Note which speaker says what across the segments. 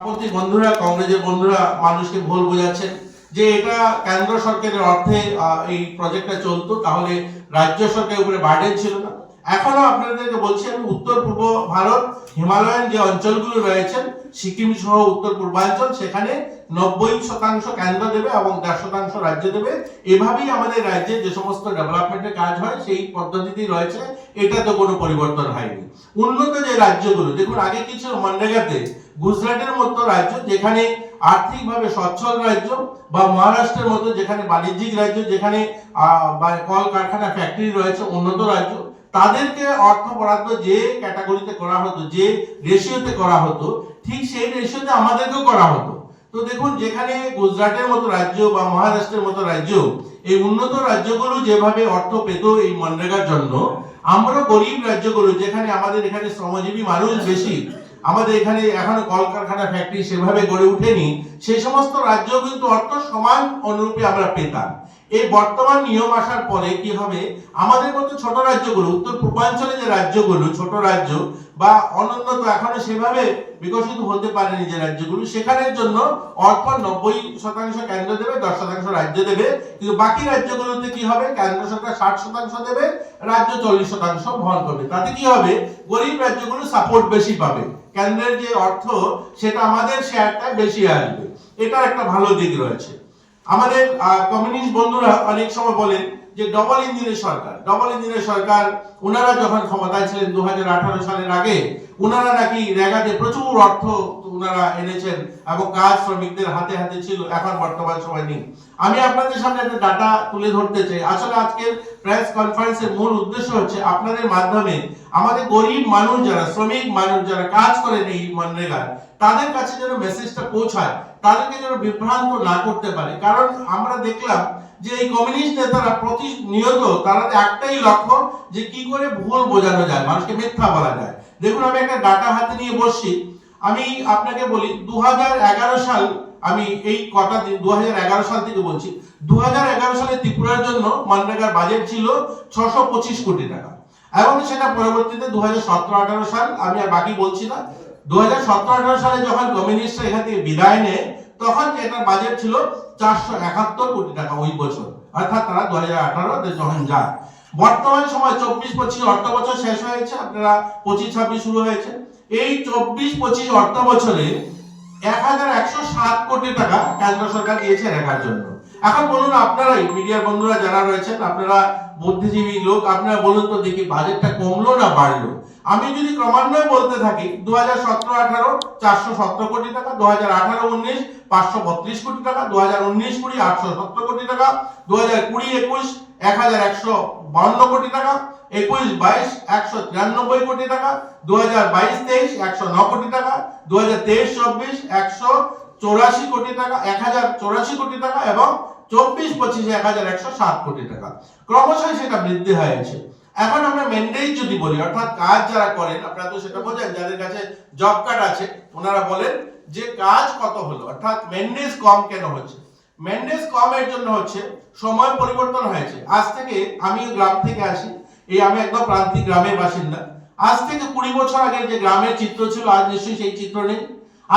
Speaker 1: বামপন্থী বন্ধুরা, কংগ্রেসের বন্ধুরা মানুষকে ভুল বোঝাচ্ছেন যে এটা কেন্দ্র সরকারের অর্থে এই প্রজেক্টটা চলতো, তাহলে রাজ্য সরকারের উপরে বার্ডেন ছিল না। এখনো আপনাদেরকে বলছি, আমি উত্তর পূর্ব ভারত হিমালয়ান যে অঞ্চলগুলো রয়েছেন, সিকিম সহ উত্তর পূর্বাঞ্চল, সেখানে 90% কেন্দ্র দেবে এবং 10% রাজ্য দেবে। এভাবেই আমাদের রাজ্যে যে সমস্ত ডেভেলপমেন্টের কাজ হয় সেই পদ্ধতিতেই রয়েছে, এটা তো কোনো পরিবর্তন হয়নি। উন্নত যে রাজ্যগুলো দেখুন, আগে কিছু মনরেগাতে গুজরাটের মতো রাজ্য যেখানে আর্থিকভাবে সচ্ছল রাজ্য, বা মহারাষ্ট্রের মতো যেখানে বাণিজ্যিক রাজ্য, যেখানে কল কারখানা ফ্যাক্টরি রয়েছে, উন্নত রাজ্য, তাদেরকে অর্থ বরাদ্দ যে ক্যাটাগরিতে করা হতো, যে রেশিওতে করা হতো, ঠিক সেই রেশিওতে আমাদেরকেও করা হতো। তো দেখুন, যেখানে গুজরাটের মতো রাজ্য বা মহারাষ্ট্রের মতো রাজ্য, এই উন্নত রাজ্যগুলো যেভাবে অর্থ পেত এই মনরেগার জন্য, আমরা গরিব রাজ্যগুলো যেখানে আমাদের এখানে শ্রমজীবী মানুষ বেশি, আমাদের এখানে এখনো কলকারখানা ফ্যাক্টরি সেভাবে গড়ে ওঠেনি, সেই সমস্ত রাজ্য কিন্তু অর্থ সমান অনুরূপে আমরা পেতাম। এই বর্তমান নিয়ম আসার পরে কি হবে, আমাদের মতো ছোট রাজ্যগুলো, উত্তর পূর্বাঞ্চলে যে রাজ্যগুলো ছোট রাজ্য বা অনুন্নত, এখনো সেভাবে বিকশিত হতে পারেনি যে রাজ্যগুলো, সেখানের জন্য অর্থ 90% কেন্দ্র দেবে, 10% রাজ্য দেবে। কিন্তু বাকি রাজ্যগুলোতে কি হবে, কেন্দ্র সরকার 60% দেবে, রাজ্য 40% বহন করবে। তাতে কি হবে, গরিব রাজ্যগুলো সাপোর্ট বেশি পাবে, কেন্দ্রের যে অর্থ সেটা আমাদের শেয়ারটা বেশি আসবে। এটা একটা ভালো দিক রয়েছে। আমাদের কমিউনিস্ট বন্ধুরা অনেক সময় বলেন যে ডবল ইঞ্জিনের সরকার, ওনারা যখন ক্ষমতায় ছিলেন 2018 সালের আগে, ওনারা নাকি রেগাতে প্রচুর অর্থ ওনারা এনেছেন এবং কাজ শ্রমিকদের হাতে হাতে ছিল, এখন বর্তমান সময় নেই। আমি আপনাদের সামনে একটা ডাটা তুলে ধরতে চাই। আসলে আজকের প্রেস কনফারেন্সের মূল উদ্দেশ্য হচ্ছে আপনাদের মাধ্যমে আমাদের গরিব মানুষ যারা, শ্রমিক মানুষ যারা কাজ করেন এই মনরেগা, তাদের কাছে যেন মেসেজটা পৌঁছায়, তাদেরকে যেন বিভ্রান্ত না করতে পারে। কারণ আমরা দেখলাম যে এই কমিউনিস্ট নেতারা প্রতিনিয়ত তারা একটাই লক্ষ্য, যে কি করে ভুল বোঝানো যায়, মানুষকে মিথ্যা বলা যায়। দেখুন, আমি একটা ডাটা হাতে নিয়ে বসছি, আমি আপনাকে বলি 2011 সাল, আমি এই কটা দিন 2011 সাল থেকে বলছি, 2011 সালে ত্রিপুরার জন্য মনরেগার বাজেট ছিল 625 কোটি টাকা, এবং সেটা পরবর্তীতে 2017-18 সাল, আমি আর বাকি বলছি না, 2017-18 সালে যখন কমিউনিস্টরা এখান থেকে বিদায় নেয়, তখন এটার বাজেট ছিল 471 কোটি টাকা ওই বছর, অর্থাৎ তারা 2018 যখন যায়। বর্তমান সময় 24-25 অর্থ বছর শেষ হয়েছে, আপনারা 25-26 শুরু হয়েছে। এই 24-25 অর্থ বছরে 1107 কোটি টাকা কেন্দ্র সরকার দিয়েছে রেখার জন্য। এখন বলুন, আপনারাই মিডিয়ার বন্ধুরা যারা রয়েছেন, আপনারা বুদ্ধিজীবী লোক, আপনারা বলুন তো দেখি, বাজেটটা কমলো না বাড়লো? আমি যদি ক্রমান্বয়ে বলতে থাকি, 2017-18 417 কোটি টাকা, 2018-19 532 কোটি টাকা, 2019-20 870 কোটি টাকা, 2020-21 1152 কোটি টাকা, 21-22 193 কোটি টাকা, 2022-23 109 কোটি টাকা, 2023-24 184 কোটি টাকা, 1084 কোটি টাকা, এবং 24-25 1107 কোটি টাকা। ক্রমশই সেটা বৃদ্ধি হয়েছে। এখন আমরা ম্যান্ডেট যদি বলি, অর্থাৎ কাজ যারা করেন, আপনারা তো সেটা বোঝেন, যাদের কাছে জব কার্ড আছে, ওনারা বলেন যে কাজ কত হলো, অর্থাৎ ম্যান্ডেট কম কেন হচ্ছে। ম্যান্ডেট কম এর জন্য হচ্ছে সময় পরিবর্তন হয়েছে। আজ থেকে, আমি গ্রাম থেকে আসি, এই আমি একদম প্রান্তিক গ্রামের বাসিন্দা। আজ থেকে 20 বছর আগে যে গ্রামের চিত্র ছিল, আজ নিশ্চয়ই সেই চিত্র নেই।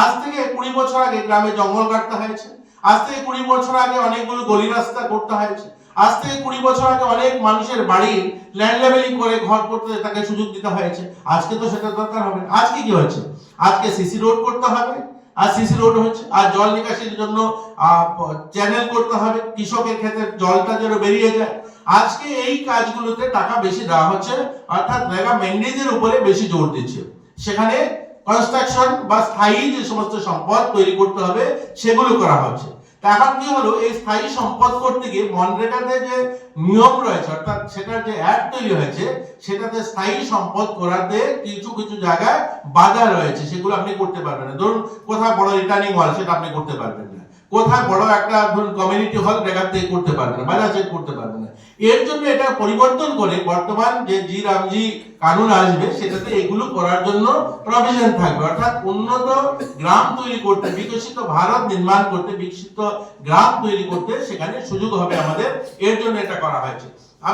Speaker 1: আজ থেকে 20 বছর আগে গ্রামে জঙ্গল কাটতে হয়েছে। আজ থেকে 20 বছর আগে অনেকগুলো গলি রাস্তা করতে হয়েছে। আজ থেকে 20 বছর আগে অনেক মানুষের বাড়ির ল্যান্ড লেভেলিং করে ঘর করতে তাকে সুযোগ দিতে হয়েছে। আজকে তো সেটা দরকার হবে না। আজকে কি হচ্ছে, আজকে সিসি রোড করতে হবে, আর সিসি রোড হচ্ছে, আর জল নিকাশির জন্য চ্যানেল করতে হবে, কৃষকের ক্ষেত্রে জলটা যেন বেরিয়ে যায়। আজকে এই কাজগুলোতে টাকা বেশি দেওয়া হচ্ছে, অর্থাৎ রেগা ম্যান্ডেজের উপরে বেশি জোর দিচ্ছে। সেখানে কনস্ট্রাকশন বা স্থায়ী যে সমস্ত সম্পদ তৈরি করতে হবে সেগুলো করা হচ্ছে। এখন কি হলো, এই স্থায়ী সম্পদ করতে গিয়ে মনরেগাতে যে নিয়ম রয়েছে, অর্থাৎ সেটার যে অ্যাড তৈরি হয়েছে, সেটাতে স্থায়ী সম্পদ করাতে কিছু কিছু জায়গায় বাধা রয়েছে, সেগুলো আপনি করতে পারবেন না। ধরুন, কোথায় বড় রিটার্নিং হল, সেটা আপনি করতে পারবেন না। কোথায় বড় একটা ধরুন কমিউনিটি হল, রেগা থেকে করতে পারবেন না, বাজার চেক করতে পারবেন না। এর জন্য এটা পরিবর্তন করে বর্তমান যে জি রামজি কানুন আসবে, সেটাতে এগুলো করার জন্য প্রভিশন থাকবে, অর্থাৎ উন্নত গ্রাম তৈরি করতে, বিকশিত ভারত নির্মাণ করতে, বিকশিত গ্রাম তৈরি করতে সেখানে সুযোগ হবে আমাদের। এর জন্য এটা করা হয়েছে।